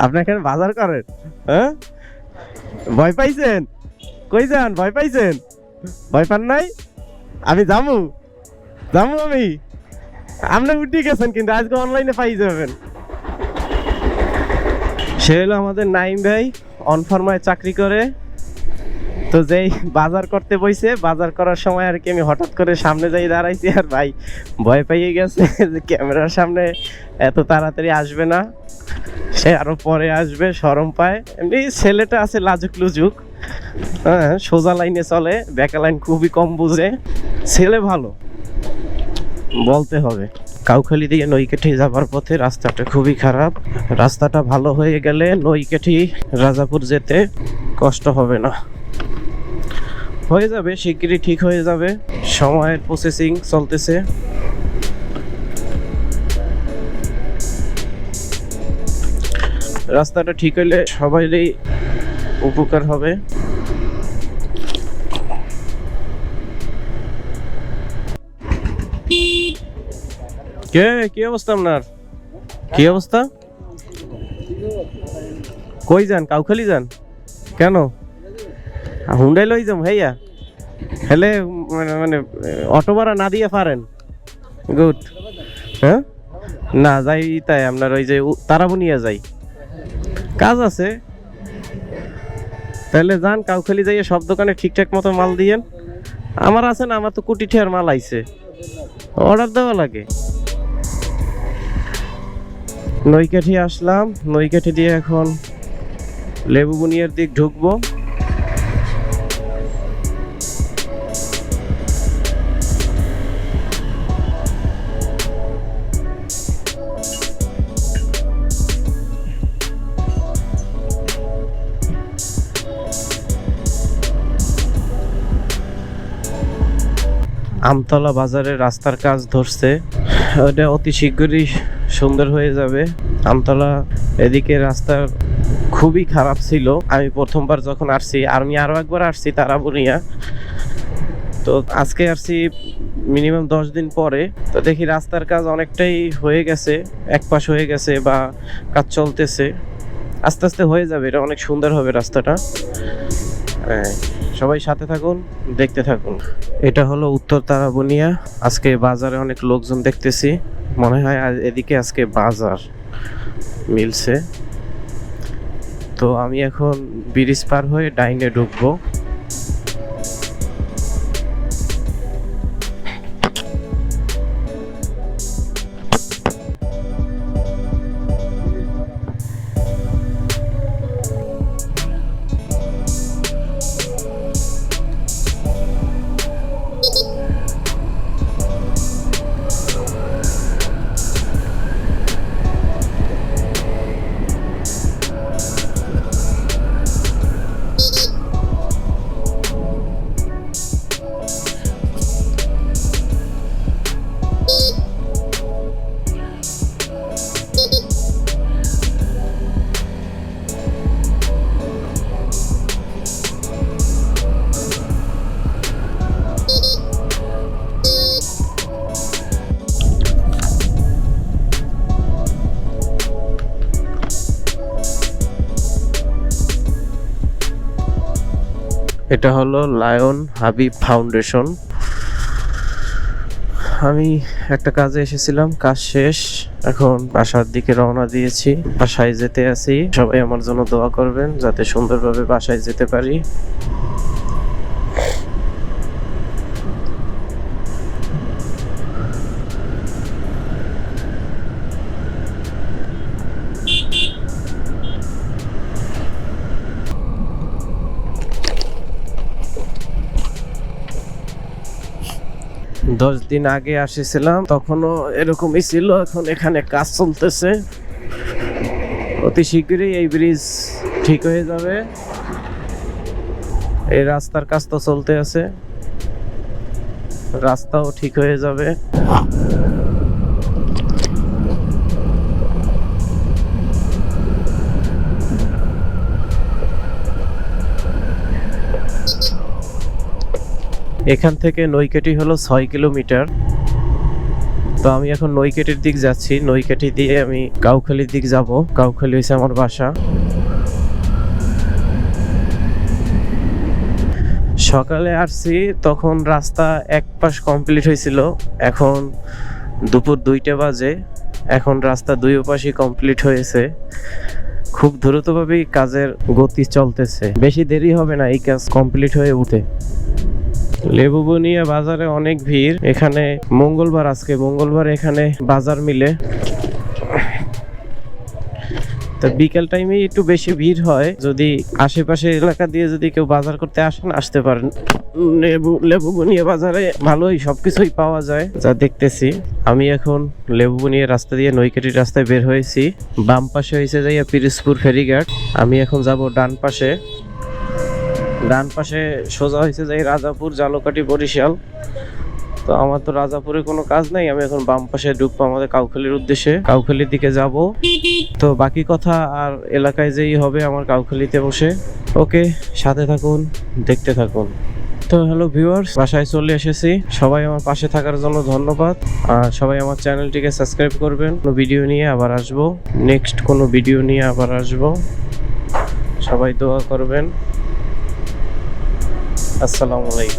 আপনি এখানে বাজার করেন? হ্যাঁ, ভয় পাইছেন? কই যান? ভয় পাইছেন? ভয় পান নাই? আমি যাবো আমি। আপনি উঠে গেছেন কিন্তু আজকে অনলাইনে পাই যাবেন। সে হলো আমাদের নাইম ভাই, অনফার্মায় চাকরি করে। তো যেই বাজার করতে বইছে, বাজার করার সময় আর কি আমি হঠাৎ করে সামনে যাই দাঁড়াইছি, আর ভাই ভয় পাইয়ে গেছে যে ক্যামেরার সামনে এত তাড়াতাড়ি আসবে না, সে আরো পরে আসবে, শরম পায়। এমনি ছেলেটা আছে লাজুক লুজুক, হ্যাঁ, সোজা লাইনে চলে, ব্যাকা লাইন খুবই কম বুঝে। ছেলে ভালো বলতে হবে। কাউখালি দিয়ে নইকাঠি যাবার পথে রাস্তাটা খুবই খারাপ। রাস্তাটা ভালো হয়ে গেলে নইকাঠি রাজাপুর যেতে কষ্ট হবে না। হয়ে যাবে, শিগগিরই ঠিক হয়ে যাবে, সময়ের প্রসেসিং চলতেছে। রাস্তাটা ঠিক হইলে সবারই উপকার হবে। কি অবস্থা আপনার? কি অবস্থা? কই যান? কাউখালি যান কেন? হুন্ডাই লই যাম ভাইয়া, হেলে মানে অটো ভাড়া না দিয়ে পারেন? গুড। হ্যাঁ, না যাই তাই আপনার ওই যে তারাবুনিয়া যাই, কাজ আছে। তাহলে যান, কাউখালি যাইয়ে সব দোকানে ঠিকঠাক মতো মাল দিয়েন। আমার আছে না, আমার তো কোটি টিয়ার মাল আইছে, অর্ডার দেওয়া লাগে। নইকাঠি আসলাম, নইকাঠি দিয়ে এখন লেবু বুনিয়ার দিক ঢুকবো। আমতলা বাজারের রাস্তার কাজ ধরছে, ওটা অতি শীঘ্রই সুন্দর হয়ে যাবে। আমতলা এদিকে রাস্তা খুবই খারাপ ছিল আমি প্রথমবার যখন আসছি, আর আমি আরো একবার আসছি তারাবুনিয়া। তো আজকে আসছি মিনিমাম 10 দিন পরে। তো দেখি রাস্তার কাজ অনেকটাই হয়ে গেছে, এক পাশ হয়ে গেছে বা কাজ চলতেছে, আস্তে আস্তে হয়ে যাবে। এটা অনেক সুন্দর হবে রাস্তাটা। সবাই সাথে থাকুন, দেখতে থাকুন। এটা হলো উত্তর তারাবুনিয়া। আজকে বাজারে অনেক লোকজন দেখতেছি, মনে হয় এদিকে আজকে বাজার মিলছে। তো আমি এখন ব্রিজ পার হয়ে ডাইনে ঢুকবো। এটা হলো লায়ন হাবিব ফাউন্ডেশন। আমি একটা কাজে এসেছিলাম, কাজ শেষ, এখন বাসার দিকে রওনা দিয়েছি। বাসায় যেতে আছি, সবাই আমার জন্য দোয়া করবেন যাতে সুন্দরভাবে বাসায় যেতে পারি। দশ দিন আগে আসছিলাম, তখনও এরকমই ছিল। এখন এখানে কাজ চলতেছে, অতি শীঘ্রই এই ব্রিজ ঠিক হয়ে যাবে। এই রাস্তার কাজ তো চলতে আছে, রাস্তাও ঠিক হয়ে যাবে। এখান থেকে নইকাঠি হলো 6 কিলোমিটার। তো আমি এখন নৈকেটির দিক যাচ্ছি, নৈকেটি দিয়ে আমি কাউখালির দিক যাব। কাউখালি হচ্ছে আমার বাসা। সকালে আসছি তখন রাস্তা এক পাশ কমপ্লিট হয়েছিল, এখন দুপুর 2টা বাজে, এখন রাস্তা দুই পাশই কমপ্লিট হয়েছে। খুব দ্রুতভাবেই কাজের গতি চলতেছে, বেশি দেরি হবে না এই কাজ কমপ্লিট হয়ে উঠে। লেবু বুনিয়া বাজারে অনেক ভিড়, এখানে মঙ্গলবার, আজকে মঙ্গলবার এখানে বাজার মিলে, তো বিকেল টাইমে একটু বেশি ভিড় হয়। যদি আশেপাশে এলাকা দিয়ে যদি কেউ বাজার করতে আসেন, আসতে পারেন। লেবু বুনিয়া বাজারে ভালোই সবকিছুই পাওয়া যায় যা দেখতেছি। আমি এখন লেবু বুনিয়া রাস্তা দিয়ে নৈকেটির রাস্তায় বের হয়েছি। বাম পাশে হয়েছে যাইয়া পিরোজপুর ফেরিঘাট, আমি এখন যাব ডান পাশে। ডান পাশে সোজা হয়েছে যাই রাজাপুর, জালকাঠি, বরিশাল। তো আমার তো রাজাপুরে কোনো কাজ নাই, আমি এখন বাম পাশে ঢুকবো আমাদের কাউখালির উদ্দেশ্যে, কাউখালির দিকে যাব। তো বাকি কথা আর এলাকায় যেই হবে আমার কাউখালিতে বসে। ওকে, সাথে থাকুন, দেখতে থাকুন। তো হ্যালো ভিউয়ার্স, বাসায় চলে এসেছি। সবাই আমার পাশে থাকার জন্য ধন্যবাদ, আর সবাই আমার চ্যানেলটিকে সাবস্ক্রাইব করবেন। কোনো ভিডিও নিয়ে আবার আসবো, নেক্সট কোনো ভিডিও নিয়ে আবার আসবো। সবাই দোয়া করবেন। আসসালামু আলাইকুম।